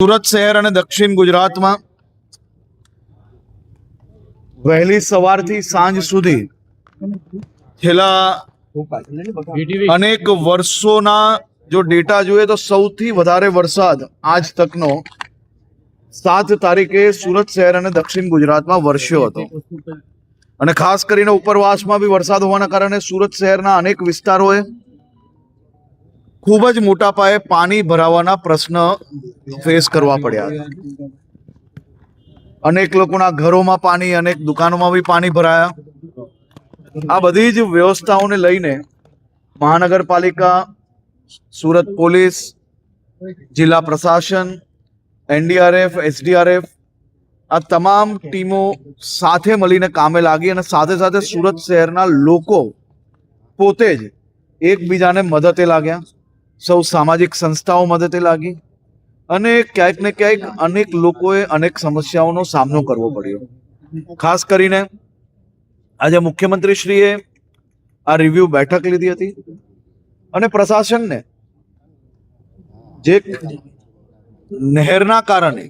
સુરત શહેર અને દક્ષિણ ગુજરાતમાં વહેલી સવારથી સાંજ સુધી છેલ્લા અનેક વર્ષોના જો ડેટા જોઈએ તો સૌથી વધારે વરસાદ આજ તકનો 7 તારીખે સુરત શહેર અને દક્ષિણ ગુજરાતમાં વરસ્યો હતો અને ખાસ કરીને ઉપરવાસમાં બી વરસાદ હોવાના કારણે સુરત શહેરના અનેક વિસ્તારોએ ખૂબ જ મોટા પાયે પાણી ભરાવાના પ્રશ્ન ફેસ કરવા પડ્યા હતા. અનેક લોકોના ઘરોમાં પાણી, અનેક દુકાનોમાં બી પાણી ભરાયા. આ બધી જ વ્યવસ્થાઓને લઈને મહાનગરપાલિકા, સુરત પોલીસ, જિલ્લા પ્રશાસન, એનડીઆરએફ, એસડીઆરએફ આ તમામ ટીમો સાથે મળીને કામે લાગી અને સાથે સાથે સુરત શહેરના લોકો પોતે જ એકબીજાને મદદે લાગ્યા. સૌ સામાજિક સંસ્થાઓ મદદે લાગી અને ક્યાંક ને ક્યાંક અનેક લોકોએ અનેક સમસ્યાઓનો સામનો કરવો પડ્યો. ખાસ કરીને આજે મુખ્યમંત્રીશ્રીએ આ રિવ્યુ બેઠક લીધી હતી અને પ્રશાસનને જે નહેરના કારણે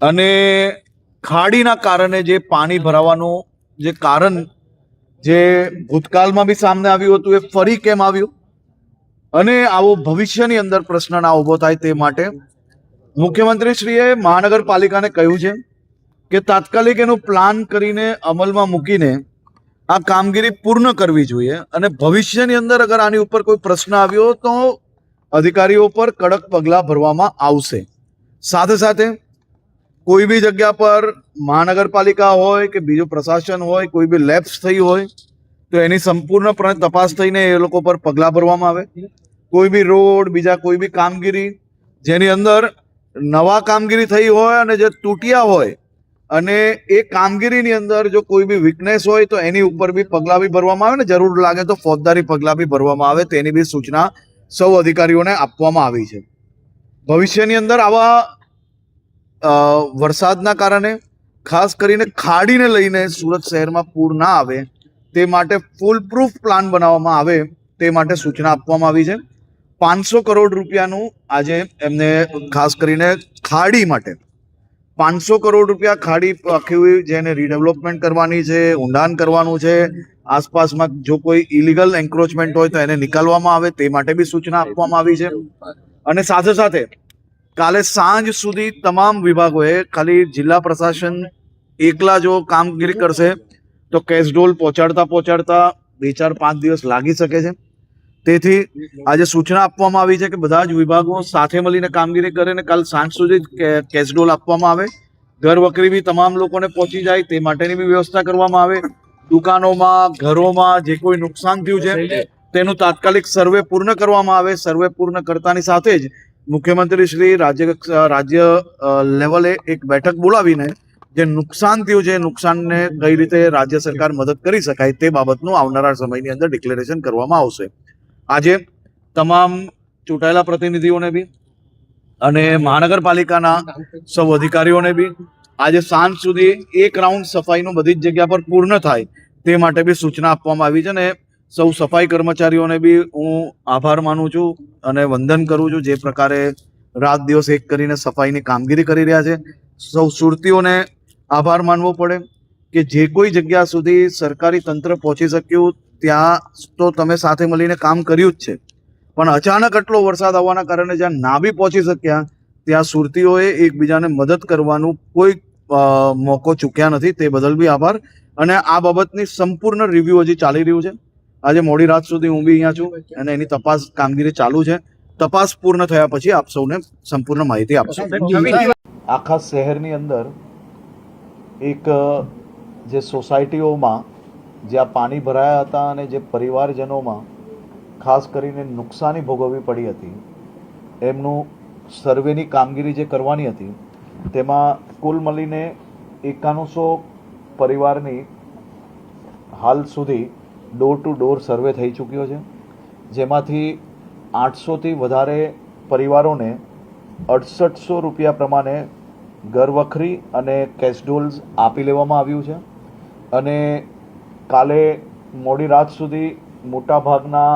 અને ખાડીના કારણે જે પાણી ભરાવાનું જે કારણ જે ભૂતકાળમાં બી સામે આવ્યું હતું એ ફરી કેમ આવ્યું અને આવો ભવિષ્યની અંદર પ્રશ્ન ના ઊભો થાય તે માટે મુખ્યમંત્રીશ્રીએ મહાનગરપાલિકાને કહ્યું છે કે તાત્કાલિક એનો પ્લાન કરીને અમલમાં મૂકીને આ કામગીરી પૂર્ણ કરવી જોઈએ અને ભવિષ્યની અંદર અગર આની ઉપર કોઈ પ્રશ્ન આવ્યો તો અધિકારીઓ પર કડક પગલાં ભરવામાં આવશે. સાથે સાથે કોઈ બી જગ્યા પર મહાનગરપાલિકા હોય કે બીજું પ્રશાસન હોય કોઈ બી લેપ્સ થઈ હોય તો એની સંપૂર્ણપણે તપાસ થઈને એ લોકો પર પગલાં ભરવામાં આવે. કોઈ બી રોડ, બીજા કોઈ બી કામગીરી જેની અંદર નવા કામગીરી થઈ હોય અને જે તૂટ્યા હોય અને એ કામગીરીની અંદર જો કોઈ બી વીકનેસ હોય તો એની ઉપર બી પગલાં બી ભરવામાં આવે ને જરૂર લાગે તો ફોજદારી પગલાં બી ભરવામાં આવે. તેની બી સૂચના સૌ અધિકારીઓને આપવામાં આવી છે. ભવિષ્યની અંદર આવા વરસાદના કારણે ખાસ કરીને ખાડીને લઈને સુરત શહેરમાં પૂર ના આવે તે માટે ફૂલ પ્રૂફ પ્લાન બનાવવામાં આવે તે માટે સૂચના આપવામાં આવી છે. 500 કરોડ રૂપિયાનું આજે એમને ખાસ કરીને ખાડી માટે 500 કરોડ રૂપિયા ખાડી આખી જેને રીડેવલપમેન્ટ કરવાની છે, ઊંડાણ કરવાનું છે, આસપાસમાં જો કોઈ ઇલીગલ એન્ક્રોચમેન્ટ હોય તો એને નિકાલવામાં આવે તે માટે બી સૂચના આપવામાં આવી છે. અને સાથે સાથે કાલે સાંજ સુધી તમામ વિભાગોએ ખાલી જિલ્લા પ્રશાસન એકલા જો કામગીરી કરશે તો કેશડોલ પહોંચાડતા 2-4-5 દિવસ લાગી શકે છે. તેથી આજે સૂચના આપવામાં આવી છે કે બધા જ વિભાગો સાથે મળીને કામગીરી કરે અને કાલ સાંજ સુધી કેશડોલ આપવામાં આવે. ઘર વખરી બી તમામ લોકોને પહોંચી જાય તે માટેની બી વ્યવસ્થા કરવામાં આવે. દુકાનોમાં, ઘરોમાં જે કોઈ નુકસાન થયું છે તેનું તાત્કાલિક સર્વે પૂર્ણ કરવામાં આવે. સર્વે પૂર્ણ કરતાની સાથે જ મુખ્યમંત્રી શ્રી રાજ્ય લેવલે એક બેઠક બોલાવીને જે નુકસાન થયું છે નુકસાનને કઈ રીતે રાજ્ય સરકાર મદદ કરી શકાય તે બાબતનું આવનારા સમયની અંદર ડિક્લેરેશન કરવામાં આવશે. આજે તમામ ચૂંટાયેલા પ્રતિનિધિઓને બી અને મહાનગરપાલિકાના સૌ અધિકારીઓને બી આજે સાંજ સુધી એક રાઉન્ડ સફાઈનું બધી જ જગ્યા પર પૂર્ણ થાય તે માટે બી સૂચના આપવામાં આવી છે. અને સૌ સફાઈ કર્મચારીઓને બી હું આભાર માનું છું અને વંદન કરું છું જે પ્રકારે રાત દિવસ એક કરીને સફાઈની કામગીરી કરી રહ્યા છે. સૌ સુરતીઓને આભાર માનવો પડે કે જે કોઈ જગ્યા સુધી સરકારી તંત્ર પહોંચી શક્યું ત્યાં તો તમે સાથે મળીને કામ કર્યું જ છે, પણ અચાનક આટલો વરસાદ આવવાના કારણે જ્યાં ના બી પહોંચી શક્યા ત્યાં સુરતીઓએ એકબીજાને મદદ કરવાનું કોઈ મોકો ચૂક્યા નથી. તે બદલ બી આભાર. અને આ બાબતની સંપૂર્ણ રિવ્યુ હજી ચાલી રહ્યું છે. આજે મોડી રાત સુધી હું બી અહીંયા છું અને એની તપાસ કામગીરી ચાલુ છે. તપાસ પૂર્ણ થયા પછી આપ સૌને સંપૂર્ણ માહિતી આપશું. આખા શહેરની અંદર એક જે સોસાયટીઓમાં જ્યાં પાણી ભરાયા હતા અને જે પરિવારજનોમાં ખાસ કરીને નુકસાની ભોગવવી પડી હતી એમનું સર્વેની કામગીરી જે કરવાની હતી તેમાં કુલ મળીને 9100 પરિવારની હાલ સુધી ડોર ટુ ડોર સર્વે થઈ ચૂક્યો છે, જેમાંથી 800થી વધારે પરિવારોને 6800 રૂપિયા પ્રમાણે ઘર વખરી અને કેશડોલ્સ આપી લેવામાં આવ્યું છે. અને કાલે મોડી રાત સુધી મોટાભાગના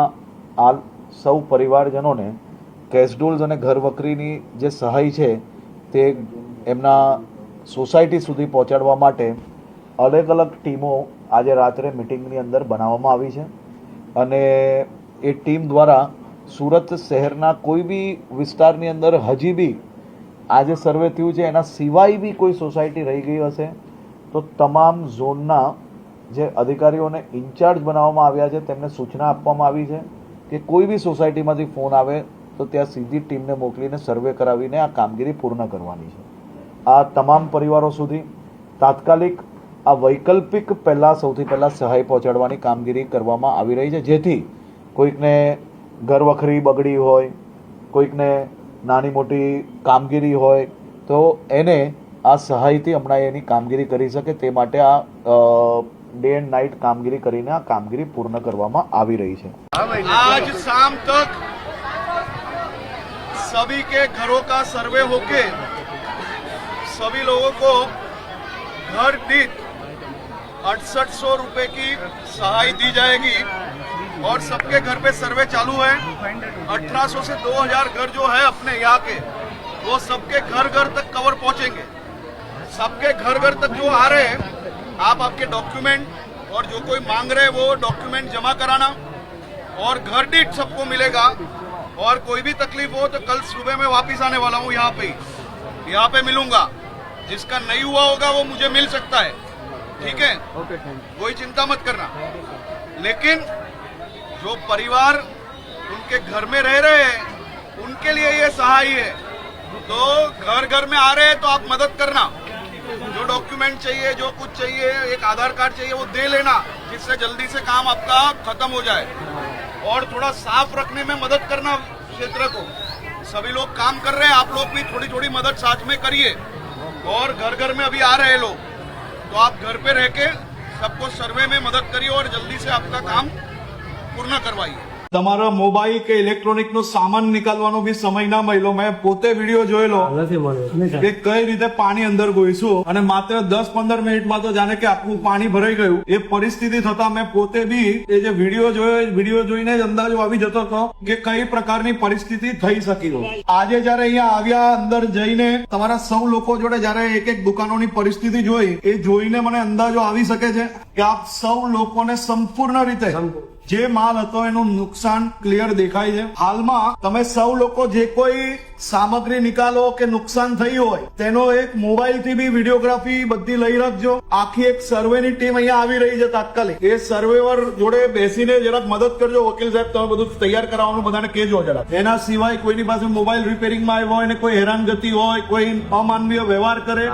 સૌ પરિવારજનોને કેશડોલ્સ અને ઘર વખરીની જે સહાય છે તે એમના સોસાયટી સુધી પહોંચાડવા માટે અલગ અલગ ટીમો આજે રાત્રે મિટિંગની અંદર બનાવવામાં આવી છે અને એ ટીમ દ્વારા સુરત શહેરના કોઈ બી વિસ્તારની અંદર હજી બી આ જે સર્વે થયું છે એના સિવાય બી કોઈ સોસાયટી રહી ગઈ હશે તો તમામ ઝોનના જે અધિકારીઓને ઇન્ચાર્જ બનાવવામાં આવ્યા છે તેમને સૂચના આપવામાં આવી છે કે કોઈ બી સોસાયટીમાંથી ફોન આવે તો ત્યાં સીધી ટીમને મોકલીને સર્વે કરાવીને આ કામગીરી પૂર્ણ કરવાની છે. આ તમામ પરિવારો સુધી તાત્કાલિક આ વૈકલ્પિક સૌથી પહેલાં સહાય પહોંચાડવાની કામગીરી કરવામાં આવી રહી છે, જેથી કોઈકને ઘર વખરી બગડી હોય, કોઈકને નાની મોટી કામગીરી હોય તો એને આ સહાયથી હમણાં એની કામગીરી કરી શકે તે માટે આ डे एंड नाइट कामगिरी करीने आ कामगिरी पूर्ण करवामा आवी रही है। आज शाम तक सभी के घरों का सर्वे होके सभी लोगों को घर दीठ 6800 रुपए की सहाय दी जाएगी और सबके घर पे सर्वे चालू है। 1800 से 2000 घर जो है अपने यहाँ के वो सबके घर घर तक कवर पहुंचेंगे। सबके घर घर तक जो आ रहे हैं आप आपके डॉक्यूमेंट और जो कोई मांग रहे वो डॉक्यूमेंट जमा कराना और घर दीठ सबको मिलेगा। और कोई भी तकलीफ हो तो कल सुबह में वापस आने वाला हूँ, यहाँ पे मिलूंगा। जिसका नहीं हुआ होगा वो मुझे मिल सकता है, ठीक है? कोई चिंता मत करना। लेकिन जो परिवार उनके घर में रह रहे हैं उनके लिए ये सहाय है, तो घर घर में आ रहे हैं तो आप मदद करना। जो डॉक्यूमेंट चाहिए, जो कुछ चाहिए, एक आधार कार्ड चाहिए वो दे लेना, जिससे जल्दी से काम आपका खत्म हो जाए। और थोड़ा साफ रखने में मदद करना क्षेत्र को। सभी लोग काम कर रहे हैं, आप लोग भी थोड़ी थोड़ी मदद साथ में करिए। और घर घर में अभी आ रहे लोग तो आप घर पे रह के सबको सर्वे में मदद करिए और जल्दी से आपका काम पूर्ण करवाइए। તમારા મોબાઈલ કે ઇલેક્ટ્રોનિક નો સામાન નીકાળવાનો બી સમય ના મળ્યો। મેં પોતે વિડીયો જોયેલો કે કઈ રીતે પાણી અંદર ગોઈશું અને માત્ર 10-15 મિનિટમાં તો જાણે કે આખું પાણી ભરાઈ ગયું। એ પરિસ્થિતિ થતા મેં પોતે બી એ જે વિડીયો જોઈને જ અંદાજો આવી જતો હતો કે કઈ પ્રકારની પરિસ્થિતિ થઈ શકી છે। આજે જયારે અહીંયા આવ્યા, અંદર જઈને તમારા સૌ લોકો જોડે જયારે એક એક દુકાનોની પરિસ્થિતિ જોઈ, એ જોઈને મને અંદાજો આવી શકે છે કે આપ સૌ લોકોને સંપૂર્ણ રીતે જે માલ હતો એનું નુકસાન ક્લિયર દેખાય છે। હાલમાં તમે સૌ લોકો જે કોઈ સામગ્રી નિકાલો કે નુકસાન થયું હોય તેનો એક મોબાઈલ થી બી વિડીયોગ્રાફી બધી લઈ રાખજો। આખી એક સર્વેની ટીમ અહીંયા આવી રહી છે તાત્કાલિક। એ સર્વેવર જોડે બેસીને જરાક મદદ કરજો। વકીલ સાહેબ તમે બધું તૈયાર કરાવવાનું બધાને કહેજો જરાક। એના સિવાય કોઈની પાસે મોબાઈલ રિપેરિંગમાં આવ્યો હોય ને કોઈ હેરાનગતિ હોય, કોઈ અમાનવીય વ્યવહાર કરે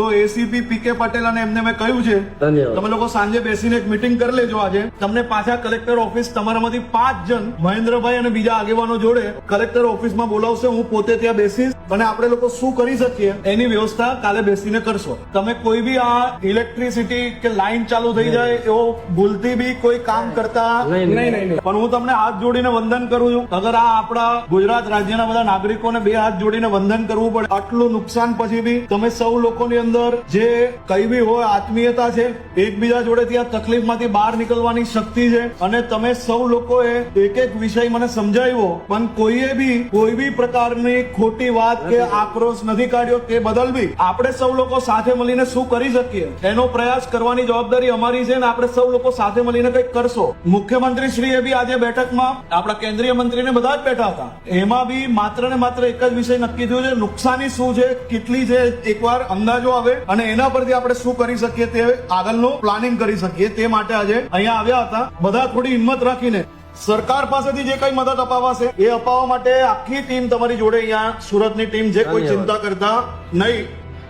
તો એસીપી પીકે પટેલ અને એમને મેં કહ્યું છે તમે લોકો સાંજે બેસીને એક મીટિંગ કરી લેજો। આજે તમને પાછા કલેક્ટર ઓફિસ તમારામાંથી 5 જણ મહેન્દ્રભાઈ અને બીજા આગેવાનો જોડે કલેક્ટર ઓફિસમાં બોલાવશે। હું પોતે ત્યાં બેસીશ અને આપણે લોકો શું કરી શકીએ એની વ્યવસ્થા કાલે બેસીને કરશો। તમે કોઈ બી આ ઇલેક્ટ્રિસિટી કે લાઈન ચાલુ થઈ જાય એવો ભૂલથી બી કોઈ કામ કરતા નહીં। પણ હું તમને હાથ જોડીને વંદન કરું છું। અગર આ આપણા ગુજરાત રાજ્યના બધા નાગરિકોને 2 હાથ જોડીને વંદન કરવું પડે। આટલું નુકસાન પછી બી તમે સૌ લોકોની અંદર જે કઈ બી હોય આત્મીયતા છે, એકબીજા જોડે ત્યાં તકલીફમાંથી બહાર નીકળવાની શક્તિ છે અને તમે સૌ લોકોએ એક એક વિષય મને સમજાવ્યો પણ કોઈએ બી કોઈ બી પ્રકારની ખોટી વાત કે આક્રોશ નથી કાઢ્યો। તે બદલ બી આપણે સૌ લોકો સાથે મળીને શું કરી શકીએ એનો પ્રયાસ કરવાની જવાબદારી અમારી છે ને આપણે સૌ લોકો સાથે મળીને કંઈક કરશો। મુખ્યમંત્રી શ્રીએ બી આજે બેઠકમાં આપણા કેન્દ્રીય મંત્રીને બધા જ બેઠા હતા। એમાં બી માત્ર ને માત્ર એક જ વિષય નક્કી થયો છે, નુકસાની શું છે, કેટલી છે, એકવાર અંદાજો આવે અને એના પરથી આપણે શું કરી શકીએ તે આગળનું પ્લાનિંગ કરી શકીએ। તે માટે આજે અહીંયા આવ્યા હતા। બધા થોડી હિંમત રાખીને સરકાર પાસેથી જે કઈ મદદ અપાવાશે એ અપાવવા માટે આખી ટીમ તમારી જોડે અહીંયા સુરતની ટીમ જે કોઈ ચિંતા કરતા નહીં।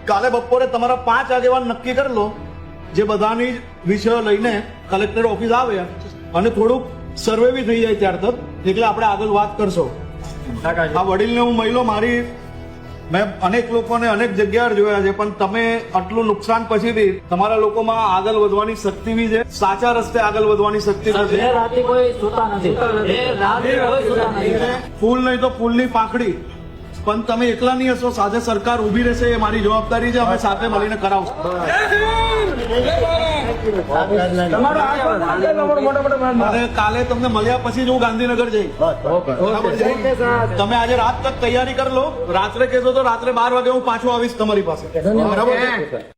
કાલે બપોરે તમારા 5 આગેવાન નક્કી કરી લો જે બધાની વિષયો લઈને કલેક્ટર ઓફિસ આવે અને થોડુંક સર્વે બી થઈ જાય ત્યાર તક, એટલે આપણે આગળ વાત કરશો। આ વડીલને હું મળ્યો, મારી મેં અનેક લોકોને અનેક જગ્યાએ જોયા છે પણ તમે આટલું નુકસાન પછી બી તમારા લોકોમાં આગળ વધવાની શક્તિ બી છે, સાચા રસ્તે આગળ વધવાની શક્તિ છે। ફૂલ નહીં તો ફૂલની પાંખડી, પણ તમે એકલા નહીં હશો, સાથે સરકાર ઉભી રહેશે એ મારી જવાબદારી છે। અમે સાથે મળીને કરાવશું। અને કાલે તમને મળ્યા પછી જ હું ગાંધીનગર જઈશ. બરાબર છે? તમે આજે રાત તક તૈયારી કરી લો. રાત્રે કહેશો તો રાત્રે 12 વાગે હું પાછો આવીશ તમારી પાસે. બરાબર છે?